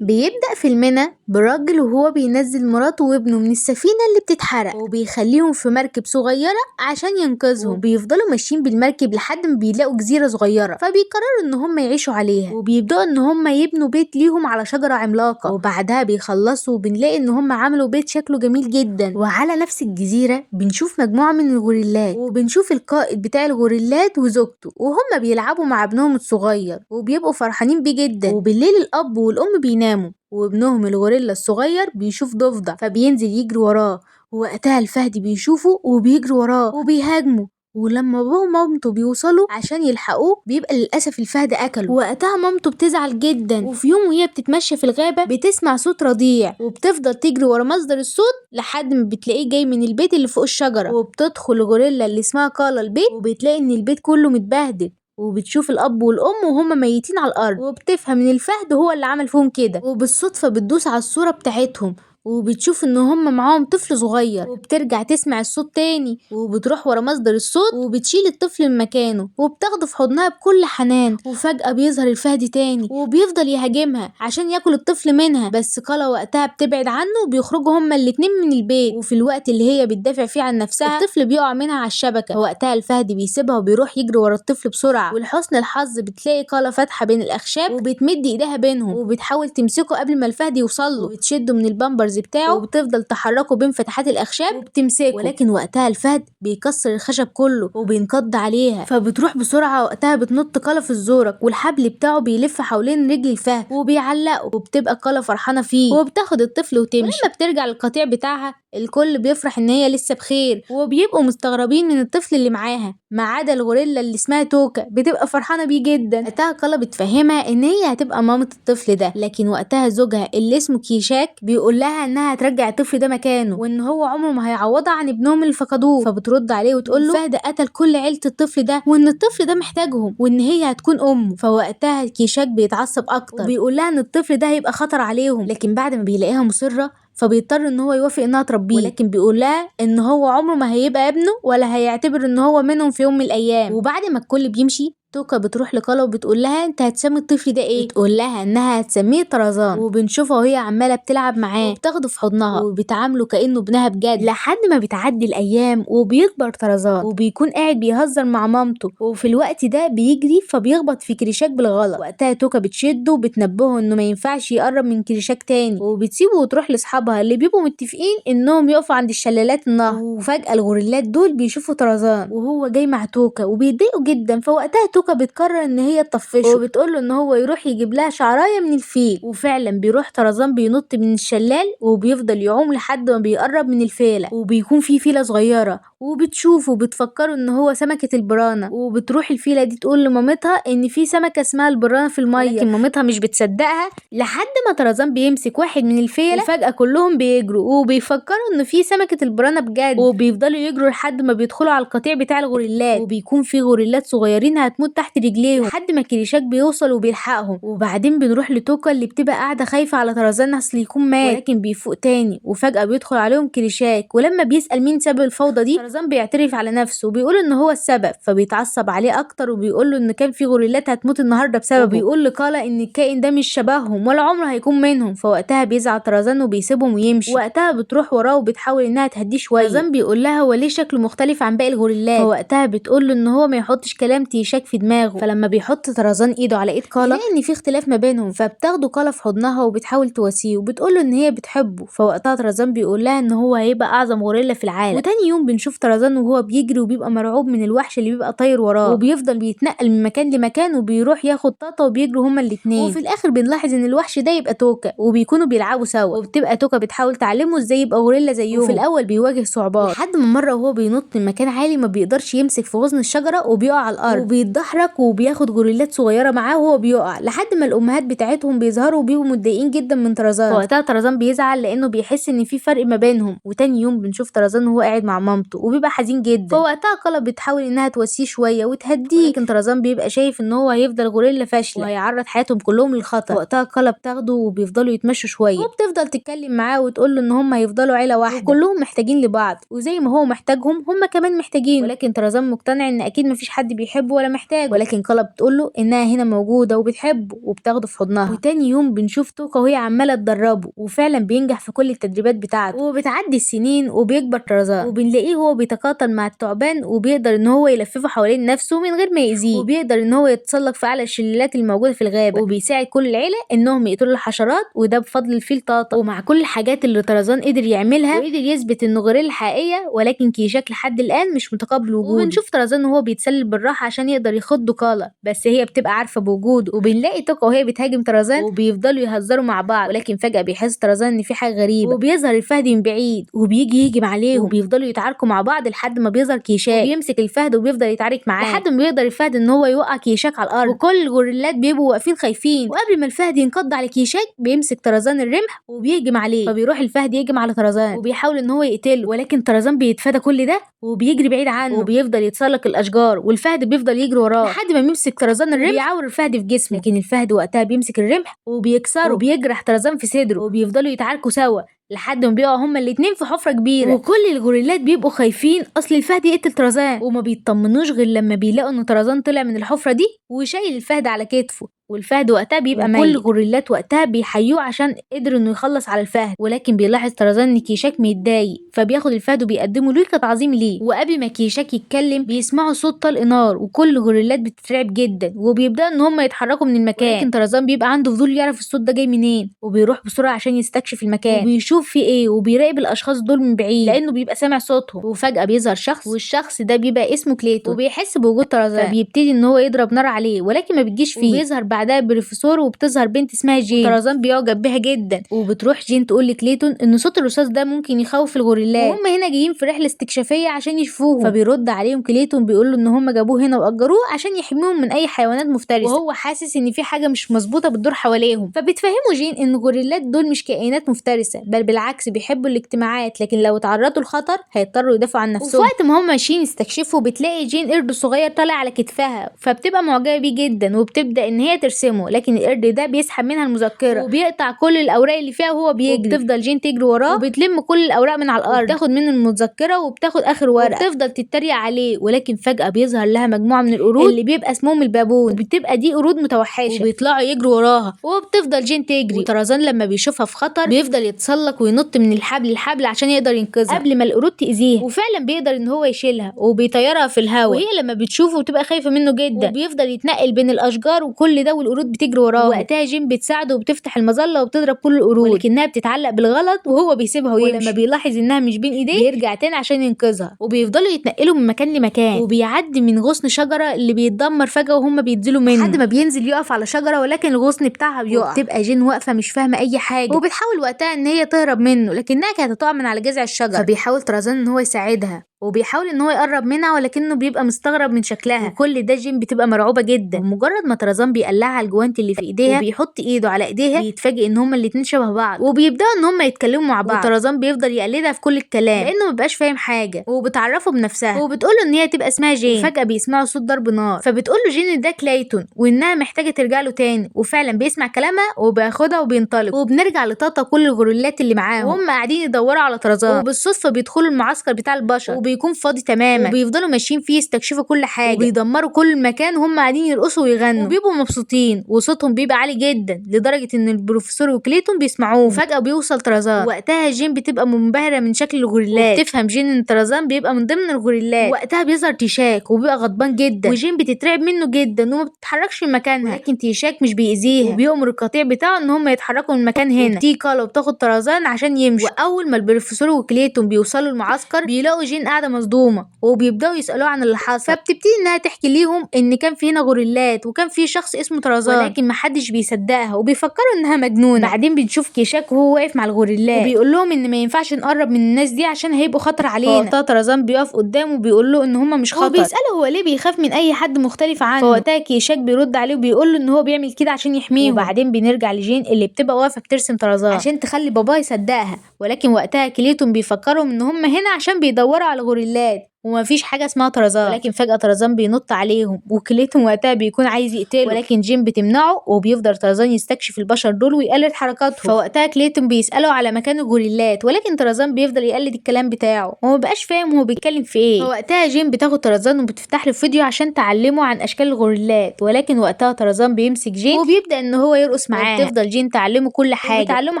بيبدأ فيلمنا براجل وهو بينزل مراته وابنه من السفينة اللي بتتحرق وبيخليهم في مركب صغيرة عشان ينقذهم، وبيفضلوا ماشيين بالمركب لحد ما بيلاقوا جزيرة صغيرة فبيقرروا ان هم يعيشوا عليها، وبيبدأوا ان هم يبنوا بيت ليهم على شجرة عملاقة، وبعدها بيخلصوا وبنلاقي ان هم عملوا بيت شكله جميل جدا. وعلى نفس الجزيرة بنشوف مجموعة من الغوريلات، وبنشوف القائد بتاع الغوريلات وزوجته وهم بيلعبوا مع ابنهم الصغير وبيبقوا فرحانين بيه جدا. وبالليل الأب والأم بيناموا وابنهم الغوريلا الصغير بيشوف ضفدع فبينزل يجري وراه، ووقتها الفهد بيشوفه وبيجري وراه وبيهاجمه، ولما بابا ومامته بيوصلوا عشان يلحقوه بيبقى للأسف الفهد أكله. وقتها مامته بتزعل جدا، وفي يوم وهي بتتمشى في الغابة بتسمع صوت رضيع وبتفضل تجري ورا مصدر الصوت لحد ما بتلاقيه جاي من البيت اللي فوق الشجرة، وبتدخل الغوريلا اللي اسمها كالا البيت وبتلاقي ان البيت كله متبهدل، وبتشوف الأب والأم وهما ميتين على الأرض، وبتفهم إن الفهد هو اللي عمل فيهم كده، وبالصدفة بتدوس على الصورة بتاعتهم وبتشوف ان هما معاهم طفل صغير، وبترجع تسمع الصوت تاني وبتروح ورا مصدر الصوت وبتشيل الطفل من مكانه وبتاخده في حضنها بكل حنان. وفجأة بيظهر الفهد تاني وبيفضل يهاجمها عشان ياكل الطفل منها، بس كالا وقتها بتبعد عنه وبيخرجوا هما الاتنين من البيت، وفي الوقت اللي هي بتدافع فيه عن نفسها الطفل بيقع منها على الشبكة، وقتها الفهد بيسيبها وبيروح يجري ورا الطفل بسرعة، ولحسن الحظ بتلاقي كالا فاتحة بين الأخشاب وبتمد ايديها بينهم وبتحاول تمسكه قبل ما الفهد يوصله، وبتشده من البامبرز بتاعه وبتفضل تحركه بين فتحات الاخشاب وبتمسكه، ولكن وقتها الفهد بيكسر الخشب كله وبينقض عليها، فبتروح بسرعه وقتها بتنط كالا في الزورق والحبل بتاعه بيلف حوالين رجل الفهد وبيعلقه، وبتبقى كالا فرحانه فيه وبتاخد الطفل وتمشي. ولما بترجع للقطيع بتاعها الكل بيفرح ان هي لسه بخير، وبيبقوا مستغربين من الطفل اللي معاها ما عدا الغوريلا اللي اسمها توكا بتبقى فرحانه بيه جدا. وقتها كالا بتفهمها ان هي هتبقى مامة الطفل ده، لكن وقتها زوجها اللي اسمه كيشاك بيقول لها انها هترجع الطفل ده مكانه وان هو عمره ما هيعوضها عن ابنهم اللي فقدوه، فبترد عليه وتقول له الفهد قتل كل عيله الطفل ده وان الطفل ده محتاجهم وان هي هتكون امه. فوقتها كيشاك بيتعصب اكتر وبيقول لها ان الطفل ده هيبقى خطر عليهم، لكن بعد ما بيلاقيها مصره فبيضطر ان هو يوافق انها تربيه، ولكن بيقول لها ان هو عمره ما هيبقى ابنه ولا هيعتبر ان هو منهم في يوم من الايام. وبعد ما الكل بيمشي توكا بتروح لكالا وبتقول لها انت هتسمي الطفل ده ايه؟ بتقول لها انها هتسميه طرزان، وبنشوفها وهي عماله بتلعب معاه وبتاخده في حضنها وبتعامله كانه ابنها بجد، لحد ما بتعدي الايام وبيكبر طرزان وبيكون قاعد بيهزر مع مامته، وفي الوقت ده بيجري فبيخبط في كريشاك بالغلط، وقتها توكا بتشده وبتنبهه انه ما ينفعش يقرب من كريشاك تاني وبتسيبه وتروح لاصحابها اللي بيبقوا متفقين انهم يقفوا عند الشلالات النهر. وفجأة الغوريلات دول بيشوفوا طرزان وهو جاي مع توكا وبيتضايقوا جدا، فوقتها توكا بتقرر ان هي تطفشه وبتقوله ان هو يروح يجيب لها شعرايه من الفيل، وفعلا بيروح طرزان بينط من الشلال وبيفضل يعوم لحد ما بيقرب من الفيله، وبيكون في فيله صغيره وبتشوفه وبتفكره ان هو سمكه البرانه، وبتروح الفيله دي تقول لمامتها ان في سمكه اسمها البرانه في الميه، لكن مامتها مش بتصدقها لحد ما طرزان بيمسك واحد من الفيله وفجاه كلهم بيجروا وبيفكروا ان في سمكه البرانه بجد، وبيفضلوا يجروا لحد ما بيدخلوا على القطيع بتاع الغوريلات، وبيكون في غوريلات صغيرين هتموت تحت رجليهم لحد ما كريشاك بيوصل وبيلحقهم. وبعدين بنروح لتوكا اللي بتبقى قاعده خايفه على طرزان اصل يكون مات، ولكن بيفوق تاني وفجاه بيدخل عليهم كريشاك، ولما بيسال مين سبب الفوضى دي طرزان بيعترف على نفسه وبيقول ان هو السبب، فبيتعصب عليه اكتر وبيقول له ان كان في غوريلات هتموت النهارده بسببه، وبيقول لكالا ان الكائن ده مش شبههم ولا عمره هيكون منهم، فوقتها بيزعل طرزان وبيسيبهم ويمشي، وقتها بتروح وراه وبتحاول انها تهديه شويه. طرزان بيقول لها هو ليه شكله مختلف عن باقي الغوريلات، فوقتها بتقول له ان هو ما يحطش كلام تيشاك في دماغه، فلما بيحط طرزان ايده على ايد كالا بيلاقي ان في اختلاف ما بينهم، فبتاخده كالا في حضنها وبتحاول تواسيه وبتقول له ان هي بتحبه، فوقتها طرزان بيقول لها ان هو هيبقى اعظم غوريلا في العالم. وتاني يوم بنشوف طرزان وهو بيجري وبيبقى مرعوب من الوحش اللي بيبقى طاير وراه، وبيفضل بيتنقل من مكان لمكان وبيروح ياخد طاطا وبيجروا هما الاتنين، وفي الاخر بنلاحظ ان الوحش ده يبقى توكا وبيكونوا بيلعبوا سوا، وبتبقى توكا بتحاول تعلمه ازاي يبقى غوريلا زيهم، وفي الاول بيواجه صعوبات لحد ما مره وهو بينط من مكان عالي ما بيقدرش يمسك في غصن الشجره وبيقع على الارض وبيتدحرج وبياخد غوريلات صغيره معاه وهو بيقع لحد ما الامهات بتاعتهم بيظهروا وبيبقوا متضايقين جدا من طرزان، فوقتها طرزان بيزعل لانه بيحس ان في فرق ما بينهم. وتاني يوم بنشوف طرزان وهو قاعد مع مامته وبيبقى حزين جدا. فوقتها كالا بتحاول انها تواسيه شويه وتهديه، لكن طرزان بيبقى شايف ان هو هيفضل غوريلا فاشله وهيعرض حياتهم كلهم للخطر. وقتها كالا بتاخده وبيفضلوا يتمشوا شويه، وبتفضل تتكلم معاه وتقول له ان هم هيفضلوا عيله واحده وكلهم محتاجين لبعض، وزي ما هو محتاجهم هم كمان محتاجين. ولكن طرزان مقتنع ان اكيد مفيش حد بيحبه ولا محتاجه، ولكن كالا بتقول له انها هنا موجوده وبتحبه وبتاخده في حضنها. وتاني يوم بنشوف توكا وهي عماله تدربه، وفعلا بينجح في كل التدريبات بتاعته. وبتعدي السنين وبيكبر طرزان، وبنلاقيه هو بيتقاتل مع الثعبان وبيقدر ان هو يلففه حوالين نفسه من غير ما يأذيه، وبيقدر ان هو يتسلق في اعلى الشلالات الموجوده في الغابه، وبيساعد كل العيله انهم يقتلوا الحشرات، وده بفضل الفيل طاطا. ومع كل الحاجات اللي طرزان قدر يعملها وقدر يثبت انه غوريلا حقيقيه، ولكن كيشاك لحد الان مش متقبل وجوده. وبنشوف طرزان وهو بيتسلل بالراحه عشان يقدر يخض كالا، بس هي بتبقى عارفه بوجوده. وبنلاقي توكا وهي بتهاجم طرزان وبيفضلوا يهزروا مع بعض، ولكن فجاه بيحس طرزان ان في حاجه غريبه، وبيظهر الفهد من بعيد وبيجي يهجم عليهم، وبيفضلوا يتعاركوا مع بعض لحد ما بيظهر كيشاك وبيمسك الفهد وبيفضل يتعارك معاه لحد ما بيقدر الفهد ان هو يوقع كيشاك على الارض، وكل الغوريلات بيبقوا واقفين خايفين. وقبل ما الفهد ينقض على كيشاك بيمسك طرزان الرمح وبيهجم عليه، فبيروح الفهد يهجم على طرزان وبيحاول ان هو يقتله، ولكن طرزان بيتفادى كل ده وبيجري بعيد عنه وبيفضل يتسلق الاشجار، والفهد بيفضل يجري وراه لحد ما بيمسك طرزان الرمح وبيعور الفهد في جسمه. لكن الفهد وقتها بيمسك الرمح وبيكسره وبيجرح طرزان في صدره، وبيفضلوا يتعاركوا سوا لحد ما بيقعوا هما الاتنين في حفرة كبيرة. وكل الغوريلات بيبقوا خايفين اصل الفهد يقتل طرزان، وما بيطمنوش غير لما بيلاقوا ان طرزان طلع من الحفرة دي وشايل الفهد على كتفه، والفهد وقتها بيبقى ميت. كل الغوريلات وقتها بيحيوه عشان قدر انه يخلص على الفهد، ولكن بيلاحظ طرزان ان كيشاك متضايق، فبياخد الفهد وبيقدمه له كتعظيم ليه. وقبل ما كيشاك يتكلم بيسمعوا صوت طلق نار، وكل الغوريلات بتترعب جدا وبيبداوا ان هم يتحركوا من المكان، لكن طرزان بيبقى عنده فضول يعرف الصوت ده جاي منين، وبيروح بسرعه عشان يستكشف المكان وبيشوف فيه ايه، وبيراقب الاشخاص دول من بعيد لانه بيبقى سامع صوتهم. وفجاه بيظهر شخص، والشخص ده بيبقى اسمه كليتون، وبيحس بوجود طرزان فبيبتدي ان هو يضرب نار عليه، ولكن ما بتجيش فيه. وبيظهر بعدها بروفيسور وبتظهر بنت اسمها جين، طرزان بيعجب بيها جدا، وبتروح جين تقول لكليتون ان صوت الرصاص ده ممكن يخوف الغوريلات، وهم هنا جايين في رحله استكشافيه عشان يشوفوهم. فبيرد عليهم كليتون بيقول له ان هم جابوه هنا واجروه عشان يحميهم من اي حيوانات مفترسه، وهو حاسس ان في حاجه مش مظبوطه بتدور حواليهم. فبتفهموا جين ان الغوريلات دول مش كائنات مفترسه، بل بالعكس بيحبوا الاجتماعات، لكن لو تعرضوا لخطر هيضطروا يدافعوا عن نفسهم. وفي وقت ما هم ماشيين يستكشفوا بتلاقي جين قرد صغير طالع على كتفها، فبتبقى معجبه بيه جدا وبتبدا ان هي ترسمه، لكن القرد ده بيسحب منها المذكره وبيقطع كل الاوراق اللي فيها وهو بيجري، وبتفضل جين تجري وراه وبتلم كل الاوراق من على الارض وبتاخد منه المذكره وبتاخد اخر ورقه وبتفضل تتريق عليه. ولكن فجاه بيظهر لها مجموعه من القرود اللي بيبقى اسمهم البابون، وبتبقى دي قرود متوحشه وبيطلعوا يجروا وراها، وبتفضل جين تجري. وطرزان لما بيشوفها في خطر بيفضل يتسلق وينط من الحبل للحبل عشان يقدر ينقذها قبل ما القرود تاذيها، وفعلا بيقدر ان هو يشيلها وبيطيرها في الهواء، وهي لما بتشوفه بتبقى خايفه منه جدا وبيفضل يتنقل بين الاشجار وكل ده والقرود بتجري وراه. وقتها جين بتساعده وبتفتح المظله وبتضرب كل القرود، ولكنها بتتعلق بالغلط وهو بيسيبها ويمشي. ولما بيلاحظ انها مش بين ايديه بيرجع تاني عشان ينقذها، وبيفضلوا يتنقلوا من مكان لمكان، وبيعدي من غصن شجره اللي بيتدمر فجاه وهم بينزلوا منه لحد ما بينزل يقف على شجره، ولكن الغصن بتاعها بيقع، وبتبقى جين واقفه مش فاهمه اي حاجه، وبتحاول وقتها ان هي تهرب منه لكنها كانت هتقع من على جذع الشجره. فبيحاول طرزان ان هو يساعدها وبيحاول ان هو يقرب منها، ولكنه بيبقى مستغرب من شكلها، وكل ده جين بتبقى مرعوبه جدا. ومجرد ما طرزان بيقلعها الجوانت اللي في ايديها وبيحط ايده على ايديها بيتفاجئ ان هما الاتنين شبه بعض، وبيبداوا ان هما يتكلموا مع بعض، وطرزان بيفضل يقلدها في كل الكلام لانه مبقاش فاهم حاجه، وبتعرفه بنفسها وبتقوله ان هي تبقى اسمها جين. وفجاه بيسمعوا صوت ضرب نار، فبتقول له جين ان ده كليتون وانها محتاجه ترجع له تاني، وفعلا بيسمع كلامها وبياخدها وبينطلق. وبنرجع لطاطا كل الغوريلات اللي معاهم وهم قاعدين يدوروا على طرزان، وبالصدفه بيدخلوا المعسكر بتاع البشر وبيكون فاضي تماما، وبيفضلوا ماشيين فيه يستكشفوا كل حاجه وبيدمروا كل المكان وهم قاعدين يرقصوا ويغنوا وبيبقوا مبسوطين، وصوتهم بيبقى عالي جدا لدرجه ان البروفيسور وكليتون بيسمعوه. وفجاه بيوصل طرزان، وقتها جين بتبقى منبهره من شكل الغوريلات، وبتفهم جين ان طرزان بيبقى من ضمن الغوريلات. وقتها بيظهر تيشاك وبيبقى غضبان جدا، وجين بتترعب منه جدا وما بتتحركش من مكانها، لكن تيشاك مش بيأذيها وبيأمر القطيع بتاعه ان هم يتحركوا من المكان هنا. وبتيجي كالا وبتاخد طرزان عشان يمشي، واول ما البروفيسور وكليتون بيوصلوا المعسكر بيلاقوا جين قاعده مصدومه وبيبداوا يسالوه عن اللي حصل، فبتبتدي انها تحكي ليهم ان كان في هنا غوريلات وكان في شخص اسمه طرزان، ولكن محدش بيصدقها وبيفكروا انها مجنونه. بعدين بنشوف كيشاك وهو واقف مع الغوريلات وبيقول لهم ان ما ينفعش نقرب من الناس دي عشان هيبقوا خطر علينا. فوقتها طرزان بيقف قدامه وبيقول له ان هم مش خطر، وبيساله هو ليه بيخاف من اي حد مختلف عنه. فوقتها كيشاك بيرد عليه وبيقول له ان هو بيعمل كده عشان يحميهم. وبعدين بنرجع لجين اللي بتبقى واقفه بترسم طرزان عشان تخلي باباه يصدقها، ولكن وقتها كليتون بيفكرهم ان هم هنا عشان بيدوروا على غوريلات ومفيش حاجه اسمها طرزان. ولكن فجاه طرزان بينط عليهم وكليتون وقتها بيكون عايز يقتله، ولكن جين بتمنعه وبيفضل طرزان يستكشف البشر دول ويقلد حركاتهم. فوقتها كليتون بيساله على مكان الغوريلات، ولكن طرزان بيفضل يقلد الكلام بتاعه ومبقاش فاهم هو بيتكلم في ايه. فوقتها جين بتاخد طرزان وبتفتح له فيديو عشان تعلمه عن اشكال الغوريلات، ولكن وقتها طرزان بيمسك جين وبيبدا ان هو يرقص معاه، وبتفضل جين تعلمه كل حاجه وبتعلمه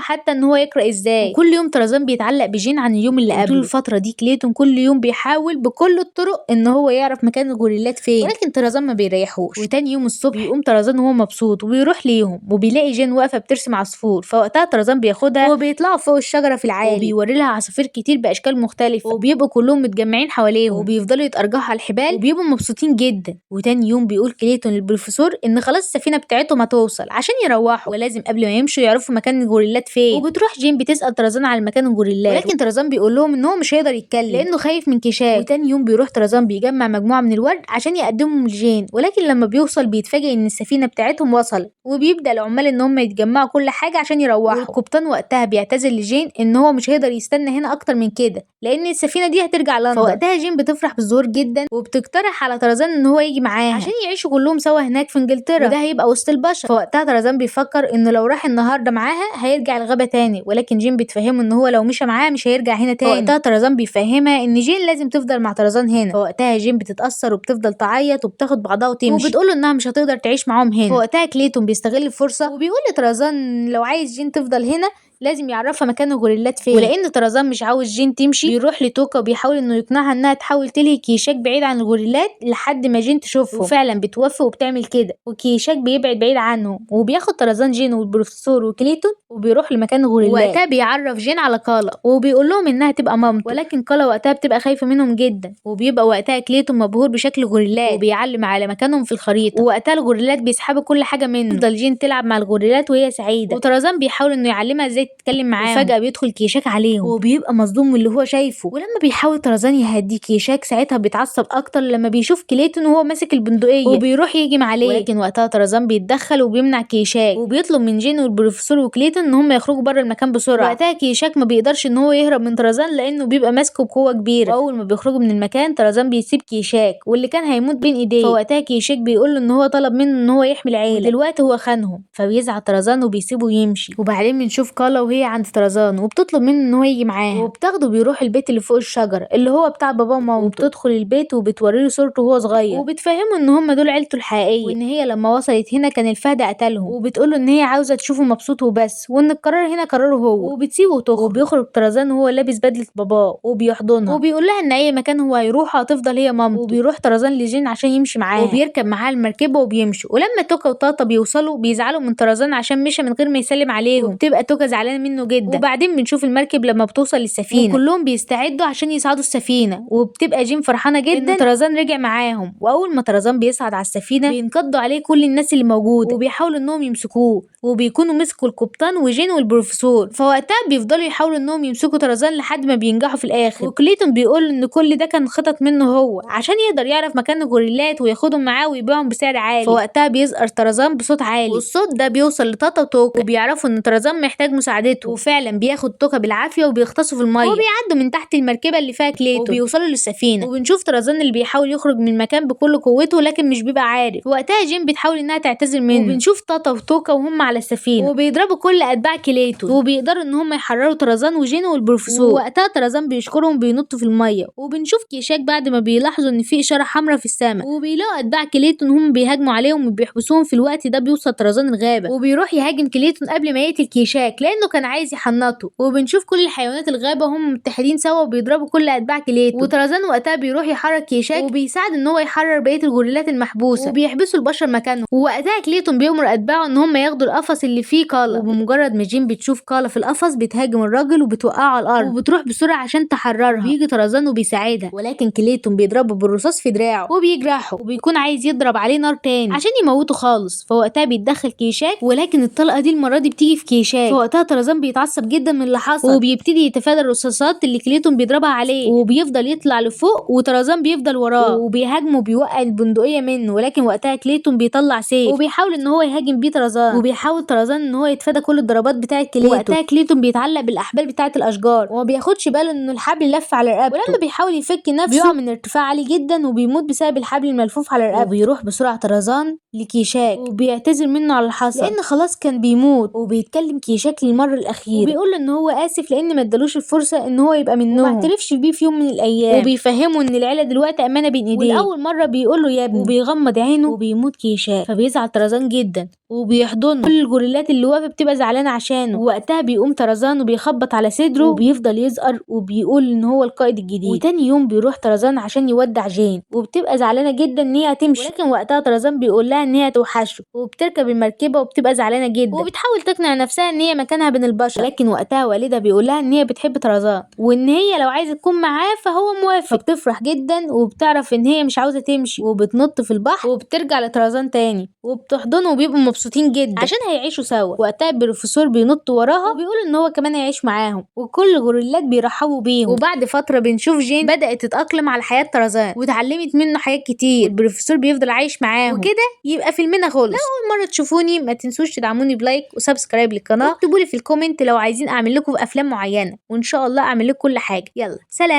حتى ان هو يقرا ازاي. وكل يوم طرزان بيتعلق بجين عن اليوم اللي قبله. طول الفتره دي كليتون كل يوم بيحاول بكل الطرق ان هو يعرف مكان الغوريلات فين، ولكن طرزان ما بيريحوش. وتاني يوم الصبح بيقوم طرزان وهو مبسوط وبيروح ليهم وبيلاقي جين واقفه بترسم عصفور. فوقتها طرزان بياخدها وبيطلعوا فوق الشجره في العالي وبيوري لها عصافير كتير باشكال مختلفه، وبيبقوا كلهم متجمعين حواليهم وبيفضلوا يتأرجحوا على الحبال وبيبقوا مبسوطين جدا. وتاني يوم بيقول كليتون للبروفيسور ان خلاص السفينه بتاعتهم هتوصل عشان يروحوا، ولازم قبل ما يمشوا يعرفوا مكان الغوريلات فين. وبتروح جين بتسأل طرزان على مكان الغوريلات، ولكن طرزان بيقول لهم ان هو مش هيقدر يتكلم لانه خايف من كيشاك. وتاني يوم بيروح طرزان بيجمع مجموعه من الورد عشان يقدمهم لجين، ولكن لما بيوصل بيتفاجئ ان السفينه بتاعتهم وصلت، وبيبدا العمال ان هم يتجمعوا كل حاجه عشان يروحوا. والقبطان وقتها بيعتذر لجين ان هو مش هيقدر يستنى هنا اكتر من كده لان السفينه دي هترجع لندن. فوقتها جين بتفرح بالظهور جدا وبتقترح على طرزان ان هو يجي معاها عشان يعيشوا كلهم سوا هناك في انجلترا، وده هيبقى وسط البشر. فوقتها طرزان بيفكر انه لو راح النهارده معاها هيرجع الغابه تاني، ولكن جين بتفهمه ان هو لو مشى معاها مش هيرجع هنا تاني. فوقتها طرزان بيفهمها ان جين لازم تفضل مع طرزان هنا. فوقتها جين بتتاثر وبتفضل تعيط وبتاخد بعضها وتمشي، وبتقول له انها مش هتقدر تعيش معاهم هنا. فوقتها كليتون بيستغل الفرصه وبيقول لطرزان لو عايز جين تفضل هنا لازم يعرفها مكان الغوريلات فين. ولان طرزان مش عاوز جين تمشي بيروح لتوكا وبيحاول انه يقنعها انها تحاول تلهي كيشاك بعيد عن الغوريلات لحد ما جين تشوفه، وفعلا بتوافق وبتعمل كده وكيشاك بيبعد بعيد عنهم، وبياخد طرزان جين والبروفيسور وكليتون وبيروح لمكان الغوريلات. وقتها بيعرف جين على كالا وبيقول لهم انها تبقى مامته، ولكن كالا وقتها بتبقى خايفه منهم جدا، وبيبقى وقتها كليتون مبهور بشكل الغوريلات وبيعلم على مكانهم في الخريطه. ووقتها الغوريلات بيسحبوا كل حاجه منه، تفضل جين تلعب مع الغوريلات وهي سعيده، وطرزان بيحاول انه يعلمها ازاي تتكلم معاهم. فجأة بيدخل كيشاك عليهم وبيبقى مصدوم من اللي هو شايفه، ولما بيحاول طرزان يهدي كيشاك ساعتها بيتعصب اكتر لما بيشوف كليتون وهو ماسك البندقيه وبيروح يهجم عليه، ولكن وقتها طرزان بيتدخل وبيمنع كيشاك وبيطلب من جين والبروفيسور وكليتون ان هم يخرجوا بره المكان بسرعه. وقتها كيشاك ما بيقدرش ان هو يهرب من طرزان لانه بيبقى ماسكه بقوه كبيره، واول ما بيخرجوا من المكان طرزان بيسيب كيشاك واللي كان هيموت بين ايديه. فوقتها كيشاك بيقول له ان هو طلب منه ان هو يحمي العيله ودلوقتي هو خانهم، فبيزعل طرزان وبيسيبه يمشي. وبعدين بنشوف كالا وهي عند طرزان وبتطلب منه ان هو يجي معاها، وبتاخده بيروح البيت اللي فوق الشجره اللي هو بتاع باباه ومامته، وبتدخل البيت وبتوريله صورته وهو صغير وبتفهمه ان هم دول عيلته الحقيقيه، وان هي لما وصلت هنا كان الفهد قتلهم، وبتقوله ان هي عاوزه تشوفه مبسوط وبس، وان القرار هنا قراره هو، وبتسيبه وتخرج. وبيخرج طرزان وهو لابس بدله باباه وبيحضنها وبيقول لها ان اي مكان هو هيروحه هتفضل هي مامته. وبيروح طرزان لجين عشان يمشي معاها وبيركب معاها المركبه وبيمشوا، ولما توكا وطاطا بيوصلوا بيزعلوا من طرزان عشان مشى من غير ما يسلم عليهم، وبتبقى توكا زعلانه منه جدا. وبعدين بنشوف المركب لما بتوصل للسفينه وكلهم بيستعدوا عشان يصعدوا السفينه، وبتبقى جين فرحانه جدا ان طرزان رجع معاهم. واول ما طرزان بيصعد على السفينه بينقضوا عليه كل الناس اللي موجوده وبيحاولوا انهم يمسكوه، وبيكونوا مسكوا القبطان وجين والبروفيسور. فوقتها بيفضلوا يحاولوا انهم يمسكوا طرزان لحد ما بينجحوا في الاخر. وكليتون بيقول ان كل ده كان خطط منه هو عشان يقدر يعرف مكان الغوريلات وياخدهم معاه ويبيعهم بسعر عالي. فوقتها بيزقر طرزان بصوت عالي، والصوت ده بيوصل لطاطا وتوكا وبيعرفوا ان طرزان محتاج مساعدته، وفعلا بياخد توكا بالعافيه وبيغطسوا في الميه وبيعدوا من تحت المركبه اللي فيها كليتون وبيوصلوا للسفينه. وبنشوف طرزان اللي بيحاول يخرج من المكان بكل قوته لكن مش بيبقى عارف. وقتها جين بتحاول انها تعتذر منه، وبنشوف طاطا وتوكا وهم على السفينه وبيضربوا كل اتباع كليتون، وبيقدروا ان هم يحرروا طرزان وجين والبروفيسور. ووقتها طرزان بيشكرهم بينطوا في الميه، وبنشوف كيشاك بعد ما بيلاحظوا ان في اشاره حمراء في السماء وبيلاقوا اتباع كليتون هم بيهاجموا عليهم وبيحبسوهم. في الوقت ده بيوصل طرزان الغابه وبيروح يهاجم كليتون قبل ما يقتل كيشاك لانه كان عايز يحنطه. وبنشوف كل حيوانات الغابه هم متحدين سوا وبيضربوا كل اتباع كليتون، وطرزان وقتها بيروح يحرك كيشاك وبيساعد ان هو يحرر بقيه الغوريلات المحبوسه وبيحبسوا البشر مكانهم. ووقتها كليتون بيأمر اتباعه ان هم ياخدوا القفص اللي فيه كالا، وبمجرد ما جين بتشوف كالا في القفص بتهاجم الراجل وبتوقعه على الارض وبتروح بسرعه عشان تحررها. بيجي طرزان وبيساعدها، ولكن كليتون بيضربه بالرصاص في دراعه وبيجرحه وبيكون عايز يضرب عليه نار تاني عشان يموته خالص. فوقتها بيتدخل كيشاك، ولكن الطلقه دي المره دي بتيجي في كيشاك. فوقتها طرزان بيتعصب جدا من اللي حصل وبيبتدي يتفادى الرصاصات اللي كليتون بيضربها عليه وبيفضل يطلع لفوق، وطرزان بيفضل وراه وبيهاجمه وبيوقع البندقيه منه. ولكن وقتها كليتون بيطلع سيف وبيحاول ان هو يهاجم بيه طرزان، وبيحاول وبيحاول طرزان ان هو يتفادى كل الضربات بتاعه كليتو، وقتها كليتو بيتعلق بالاحبال بتاعه الاشجار وما بياخدش باله ان الحبل لف على رقبته، ولما بيحاول يفك نفسه بيقع من ارتفاع عالي جدا وبيموت بسبب الحبل الملفوف على رقبته. وبيروح بسرعه طرزان لكيشاك وبيعتذر منه على الحصل لان خلاص كان بيموت، وبيتكلم كيشاك للمره الاخيره وبيقول له ان هو اسف لان ما ادالوش الفرصه ان هو يبقى منهم وما اعترفش بيه في يوم من الايام، وبيفهمه ان العيله دلوقتي امانه بين ايديه، والاول مره بيقول له يا ابني وبيغمض عينه وبيموت كيشاك. فبيزعل طرزان جدا وبيحضنه، كل الجوريلات اللي واقفه بتبقى زعلانه عشانه، ووقتها بيقوم طرزان وبيخبط على صدره وبيفضل يزقر وبيقول ان هو القائد الجديد. وتاني يوم بيروح طرزان عشان يودع جين وبتبقى زعلانه جدا ان هي هتمشي، ولكن وقتها طرزان بيقول لها ان هي هتوحشه، وبتركب المركبه وبتبقى زعلانه جدا وبتحاول تقنع نفسها ان هي مكانها بين البشر، لكن وقتها والدها بيقول لها ان هي بتحب طرزان وان هي لو عايزه تكون معاه فهو موافق. فبتفرح جدا وبتعرف ان هي مش عاوزه تمشي وبتنط في البحر وبترجع لطرزان تاني وبتحضنه وبيبقوا مبسوطين جدا عشان هيعيشوا سوا. وقتها البروفيسور بينط وراها وبيقول ان هو كمان هيعيش معاهم، وكل الغوريلات بيرحبوا بيهم. وبعد فتره بنشوف جين بدات تتاقلم على حياه طرزان وتعلمت منه حاجات كتير، البروفيسور بيفضل عايش معاهم وكده يبقى فيلمنا خلص. لو اول مره تشوفوني ما تنسوش تدعموني بلايك وسبسكرايب للقناه، واكتبوا لي في الكومنت لو عايزين اعمل لكم افلام معينه وان شاء الله اعمل لكم كل حاجه. يلا سلام.